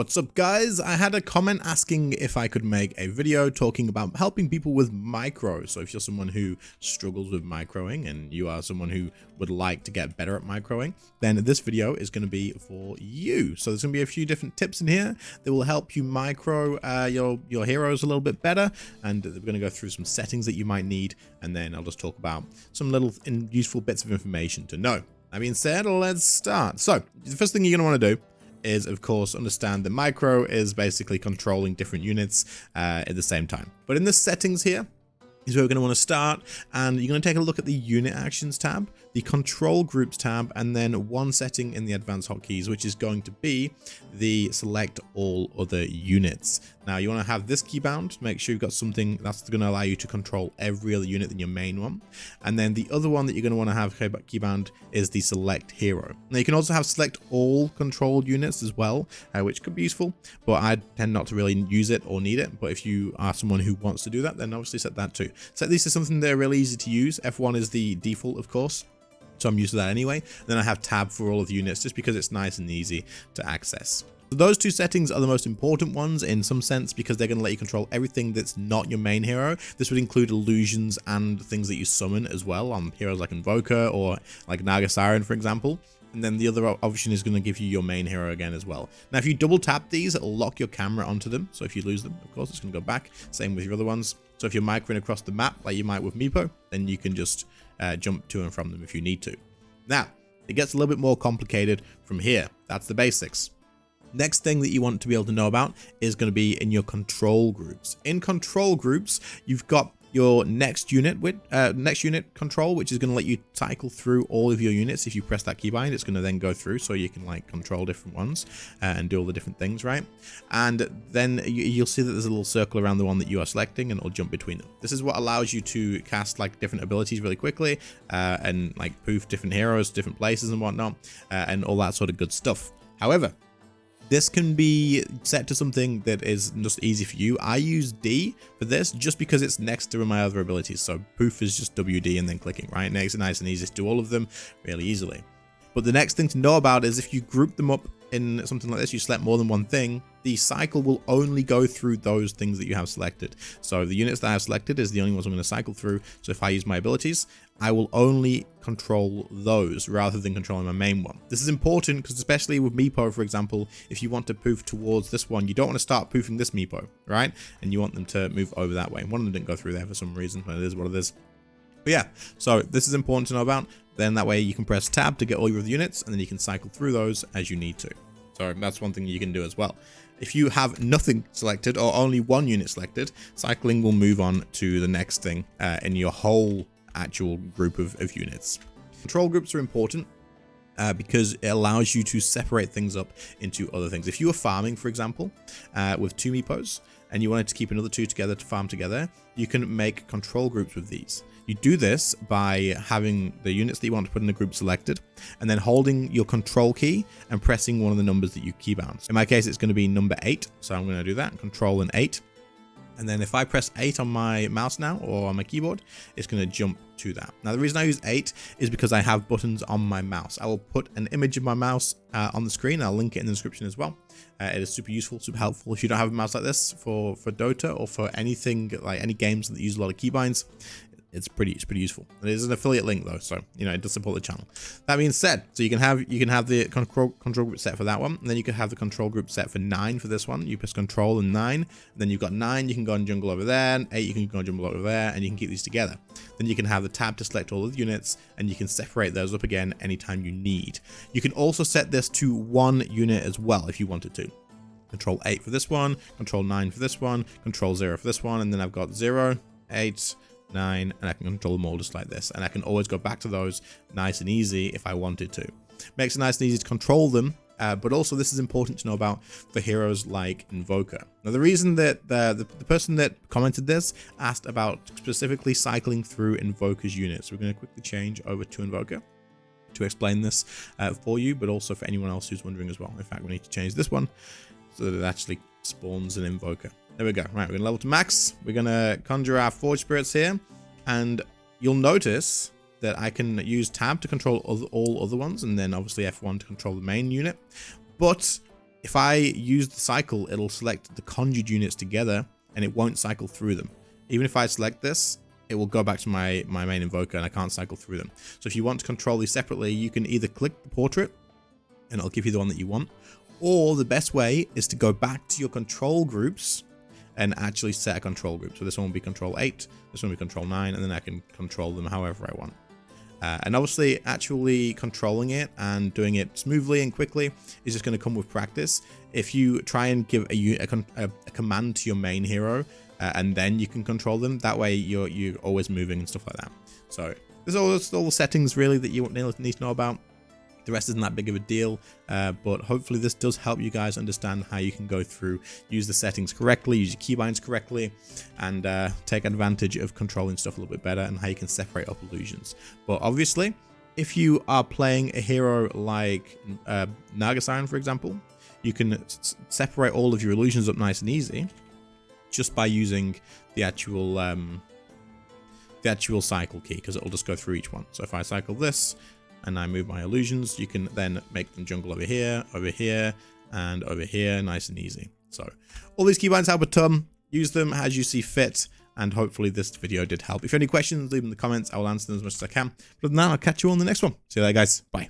What's up guys? I had a comment asking if I could make a video talking about helping people with micro. So if you're someone who struggles with microing and you are someone who would like to get better at microing, then this video is going to be for you. So there's going to be a few different tips in here that will help you micro your heroes a little bit better. And we're going to go through some settings that you might need. And then I'll just talk about some little useful bits of information to know. That being said, let's start. So the first thing you're going to want to do is, of course, understand that micro is basically controlling different units at the same time. But in the settings here is where we're going to want to start, and you're going to take a look at the unit actions tab, the control groups tab, and then one setting in the advanced hotkeys, which is going to be the select all other units. Now you want to have this keybound, make sure you've got something that's going to allow you to control every other unit than your main one. And then the other one that you're going to want to have keybound is the select hero. Now you can also have select all controlled units as well, which could be useful, but I tend not to really use it or need it. But if you are someone who wants to do that, then obviously set that too. Set these to something that are really easy to use. F1 is the default, of course, so I'm used to that anyway. Then I have tab for all of the units just because it's nice and easy to access. So those two settings are the most important ones in some sense because they're going to let you control everything that's not your main hero. This would include illusions and things that you summon as well on heroes like Invoker or like Naga Siren, for example. And then the other option is going to give you your main hero again as well. Now, if you double tap these, it'll lock your camera onto them. So if you lose them, of course, it's going to go back. Same with your other ones. So if you're microing across the map like you might with Meepo, then you can just jump to and from them if you need to. Now, it gets a little bit more complicated from here. That's the basics. Next thing that you want to be able to know about is going to be in your control groups. In control groups, you've got your next unit control, which is going to let you cycle through all of your units. If you press that keybind, it's going to then go through so you can like control different ones and do all the different things, right? And then you'll see that there's a little circle around the one that you are selecting and it'll jump between them. This is what allows you to cast like different abilities really quickly and like poof different heroes, different places and whatnot, and all that sort of good stuff. However, this can be set to something that is just easy for you. I use D for this just because it's next to my other abilities. So poof is just WD and then clicking, right? Makes it nice and easy to do all of them really easily. But the next thing to know about is if you group them up in something like this, you select more than one thing, the cycle will only go through those things that you have selected. So the units that I have selected is the only ones I'm going to cycle through. So if I use my abilities, I will only control those rather than controlling my main one. This is important because especially with Meepo, for example, if you want to poof towards this one, you don't want to start poofing this Meepo, right? And you want them to move over that way. One of them didn't go through there for some reason, but it is what it is. But yeah, so this is important to know about. Then that way you can press tab to get all your units and then you can cycle through those as you need to. So that's one thing you can do as well. If you have nothing selected or only one unit selected, cycling will move on to the next thing in your whole actual group of units. Control groups are important because it allows you to separate things up into other things. If you were farming, for example, with two Meepos and you wanted to keep another two together to farm together, you can make control groups with these. You do this by having the units that you want to put in a group selected and then holding your control key and pressing one of the numbers that you keybound. In my case, it's going to be number 8. So I'm going to do that, control and 8. And then if I press 8 on my mouse now or on my keyboard, it's going to jump to that. Now, the reason I use 8 is because I have buttons on my mouse. I will put an image of my mouse on the screen. I'll link it in the description as well. It is super useful, super helpful. If you don't have a mouse like this for Dota or for anything like any games that use a lot of keybinds, it's pretty useful. It is an affiliate link though, so you know it does support the channel. That being said, so you can have the control group set for that one, and then you can have the control group set for 9 for this one. You press control and 9, and then you've got 9. You can go and jungle over there, and 8 you can go and jungle over there, and you can keep these together. Then you can have the tab to select all of the units, and you can separate those up again anytime you need. You can also set this to one unit as well if you wanted to. Control 8 for this one, control 9 for this one, control 0 for this one, and then I've got 0, 8. 9, and I can control them all just like this, and I can always go back to those nice and easy if I wanted to. Makes it nice and easy to control them, but also this is important to know about for heroes like Invoker. Now the reason that the person that commented this asked about specifically cycling through Invoker's units, we're going to quickly change over to Invoker to explain this for you, but also for anyone else who's wondering as well. In fact, we need to change this one so that it actually spawns an Invoker. There we go. Right, we're going to level to max. We're going to conjure our Forge Spirits here. And you'll notice that I can use tab to control all other ones. And then obviously F1 to control the main unit. But if I use the cycle, it'll select the conjured units together and it won't cycle through them. Even if I select this, it will go back to my main invoker and I can't cycle through them. So if you want to control these separately, you can either click the portrait and it'll give you the one that you want, or the best way is to go back to your control groups and actually set a control group. So this one will be control 8, this one will be control 9, and then I can control them however I want. And obviously actually controlling it and doing it smoothly and quickly is just going to come with practice. If you try and give a command to your main hero and then you can control them, that way you're always moving and stuff like that. So there's all the settings really that you need to know about. The rest isn't that big of a deal, but hopefully this does help you guys understand how you can go through, use the settings correctly, use your keybinds correctly, and take advantage of controlling stuff a little bit better and how you can separate up illusions. But obviously, if you are playing a hero like Nagasine, for example, you can separate all of your illusions up nice and easy just by using the actual cycle key, because it'll just go through each one. So if I cycle this, and I move my illusions, you can then make them jungle over here, and over here, nice and easy. So all these keybinds help a ton. Use them as you see fit, and hopefully this video did help. If you have any questions, leave them in the comments. I will answer them as much as I can. But other than that, I'll catch you on the next one. See you later, guys. Bye.